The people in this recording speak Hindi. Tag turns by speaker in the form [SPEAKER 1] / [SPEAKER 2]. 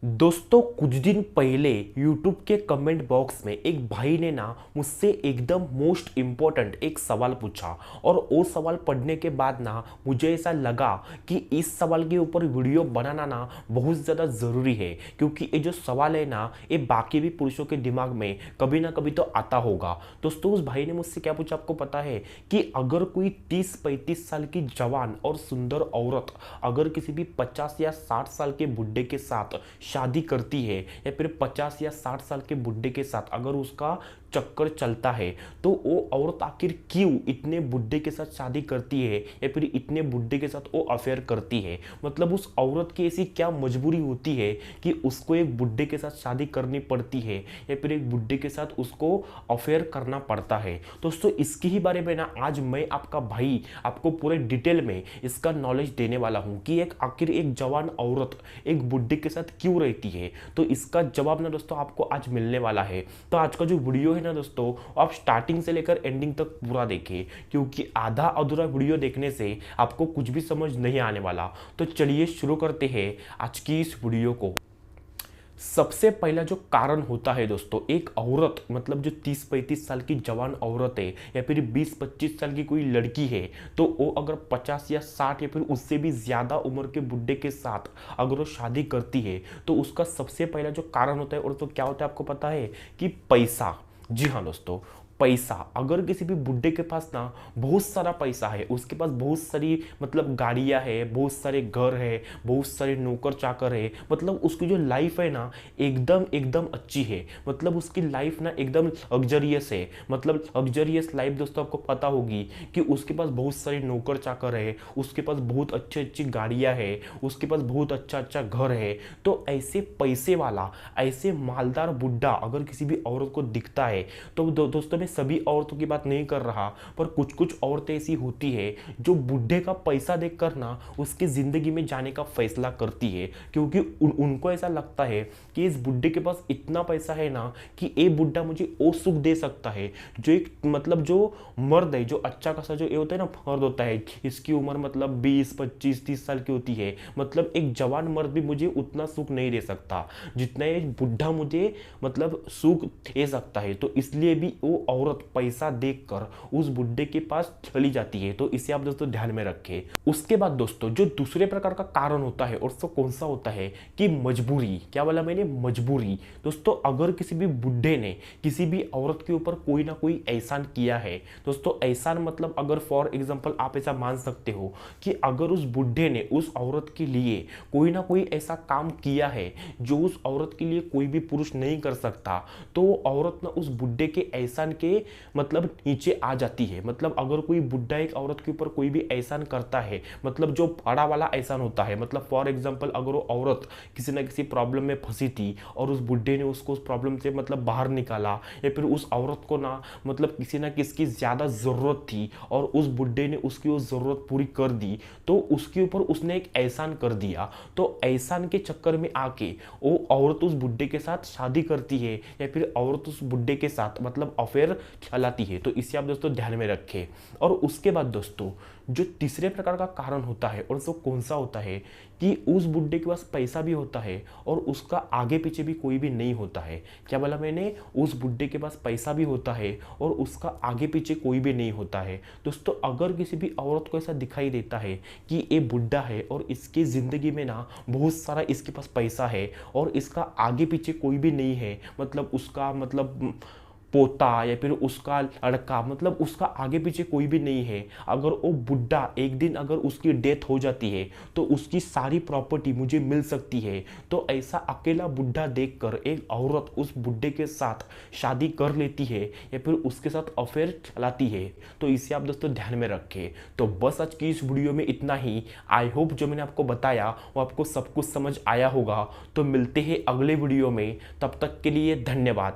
[SPEAKER 1] दोस्तों कुछ दिन पहले YouTube के कमेंट बॉक्स में एक भाई ने ना मुझसे एकदम मोस्ट इम्पोर्टेंट एक सवाल पूछा। और वो सवाल पढ़ने के बाद ना मुझे ऐसा लगा कि इस सवाल के ऊपर वीडियो बनाना ना बहुत ज़्यादा ज़रूरी है, क्योंकि ये जो सवाल है ना ये बाकी भी पुरुषों के दिमाग में कभी ना कभी तो आता होगा। दोस्तों उस भाई ने मुझसे क्या पूछा आपको पता है कि अगर कोई 30-35 साल की जवान और सुंदर औरत अगर किसी भी 50 या 60 साल के बुड्ढे के साथ शादी करती है या फिर 50 या 60 साल के बुड्ढे के साथ अगर उसका चक्कर चलता है, तो वो औरत आखिर क्यों इतने बुड्ढे के साथ शादी करती है या फिर इतने बुड्ढे के साथ वो अफेयर करती है। मतलब उस औरत की ऐसी क्या मजबूरी होती है कि उसको एक बुड्ढे के साथ शादी करनी पड़ती है या फिर एक बुड्ढे के साथ उसको अफेयर करना पड़ता है। दोस्तों इसके ही बारे में ना आज मैं आपका भाई आपको पूरे डिटेल में इसका नॉलेज देने वाला हूँ कि आखिर एक जवान औरत एक बुड्ढे के साथ क्यों रहती है। तो इसका जवाब ना दोस्तों आपको आज मिलने वाला है। तो आज का जो वीडियो है ना दोस्तों आप स्टार्टिंग से लेकर एंडिंग तक पूरा देखें, क्योंकि आधा अधूरा वीडियो देखने से आपको कुछ भी समझ नहीं आने वाला। तो चलिए शुरू करते हैं आज की इस वीडियो को। सबसे पहला जो कारण होता है दोस्तों, एक औरत मतलब जो 30-35 साल की जवान औरत है या फिर 20-25 साल की कोई लड़की है, तो वो अगर 50 या 60 या फिर उससे भी ज़्यादा उम्र के बुड्ढे के साथ अगर वो शादी करती है, तो उसका सबसे पहला जो कारण होता है और तो क्या होता है आपको पता है कि पैसा। जी हाँ दोस्तों, पैसा। अगर किसी भी बुड्ढे के पास ना बहुत सारा पैसा है, उसके पास बहुत सारी मतलब गाड़ियां है, बहुत सारे घर है, बहुत सारे नौकर चाकर है, मतलब उसकी जो लाइफ है ना एकदम एकदम अच्छी है। मतलब उसकी लाइफ ना एकदम लग्जरियस है। मतलब लग्जरियस लाइफ दोस्तों आपको पता होगी कि उसके पास बहुत सारे नौकर चाकर है, उसके पास बहुत अच्छी अच्छी गाड़ियां है, उसके पास बहुत अच्छा अच्छा घर है। तो ऐसे पैसे वाला ऐसे मालदार बुड्ढा अगर किसी भी औरत को दिखता है, तो दोस्तों मैं सभी औरतों की बात नहीं कर रहा, पर कुछ कुछ औरतें ऐसी होती है जो बुड्ढे का पैसा देखकर ना उसकी जिंदगी में जाने का फैसला करती है, क्योंकि उनको ऐसा लगता है कि इस बुड्ढे के पास इतना पैसा है ना कि ये बुड्ढा मुझे वो सुख दे सकता है जो एक मतलब जो मर्द है, जो अच्छा खासा जो ये होता है ना मर्द होता है, इसकी उम्र मतलब 20-25-30 साल की होती है, मतलब एक जवान मर्द भी मुझे उतना सुख नहीं दे सकता जितना ये बुड्ढा मुझे मतलब सुख दे सकता है। तो इसलिए भी वो औरत पैसा देखकर उस बुड्ढे के पास चली जाती है। तो इसे आप दोस्तों ध्यान में रखें। उसके बाद दोस्तों जो दूसरे प्रकार का कारण होता है और तो कौन सा होता है कि मजबूरी। क्या बोला मैंने? मजबूरी। दोस्तों अगर किसी भी बुड्ढे ने किसी भी औरत के ऊपर कोई ना कोई एहसान किया है, दोस्तों एहसान मतलब अगर फॉर एग्जांपल आप ऐसा मान सकते हो कि अगर उस बुड्ढे ने उस औरत के लिए कोई ना कोई ऐसा काम किया है जो उस औरत के लिए कोई भी पुरुष नहीं कर सकता, तो वो औरत ना उस बुड्ढे के एहसान के मतलब नीचे आ जाती है। मतलब अगर कोई बुड्ढा एक औरत के ऊपर कोई भी एहसान करता है, मतलब जो बड़ा वाला एहसान होता है, मतलब फॉर एग्जांपल अगर वो औरत किसी ना किसी प्रॉब्लम में फंसी थी और उस बुड्ढे ने उसको उस प्रॉब्लम से मतलब बाहर निकाला, या फिर उस औरत को ना मतलब किसी ना किसकी ज़्यादा ज़रूरत थी और उस बुड्ढे ने उसकी वो ज़रूरत पूरी कर दी, तो उसके ऊपर उसने एक एहसान कर दिया। तो एहसान के चक्कर में आके वो औरत उस बुड्ढे के साथ शादी करती है या फिर औरत उस बुड्ढे के साथ मतलब अफेयर चलाती है। तो इसे आप दोस्तों ध्यान में रखें। और उसके बाद दोस्तों जो तीसरे प्रकार का कारण होता है और वो कौन सा होता है कि उस बुड्ढे के पास पैसा भी होता है और उसका आगे पीछे भी कोई भी नहीं होता है। क्या बोला मैंने? उस बुड्ढे के पास पैसा भी होता है और उसका आगे पीछे कोई भी नहीं होता है। दोस्तों अगर किसी भी औरत को ऐसा दिखाई देता है कि ये बुड्ढा है और इसकी ज़िंदगी में ना बहुत सारा इसके पास पैसा है और इसका आगे पीछे कोई भी नहीं है, मतलब उसका मतलब पोता या फिर उसका लड़का, मतलब उसका आगे पीछे कोई भी नहीं है, अगर वो बुड्ढा एक दिन अगर उसकी डेथ हो जाती है तो उसकी सारी प्रॉपर्टी मुझे मिल सकती है, तो ऐसा अकेला बुड्ढा देखकर एक औरत उस बुड्ढे के साथ शादी कर लेती है या फिर उसके साथ अफेयर चलाती है। तो इसे आप दोस्तों ध्यान में रखें। तो बस आज की इस वीडियो में इतना ही। आई होप जो मैंने आपको बताया वो आपको सब कुछ समझ आया होगा। तो मिलते हैं अगले वीडियो में, तब तक के लिए धन्यवाद।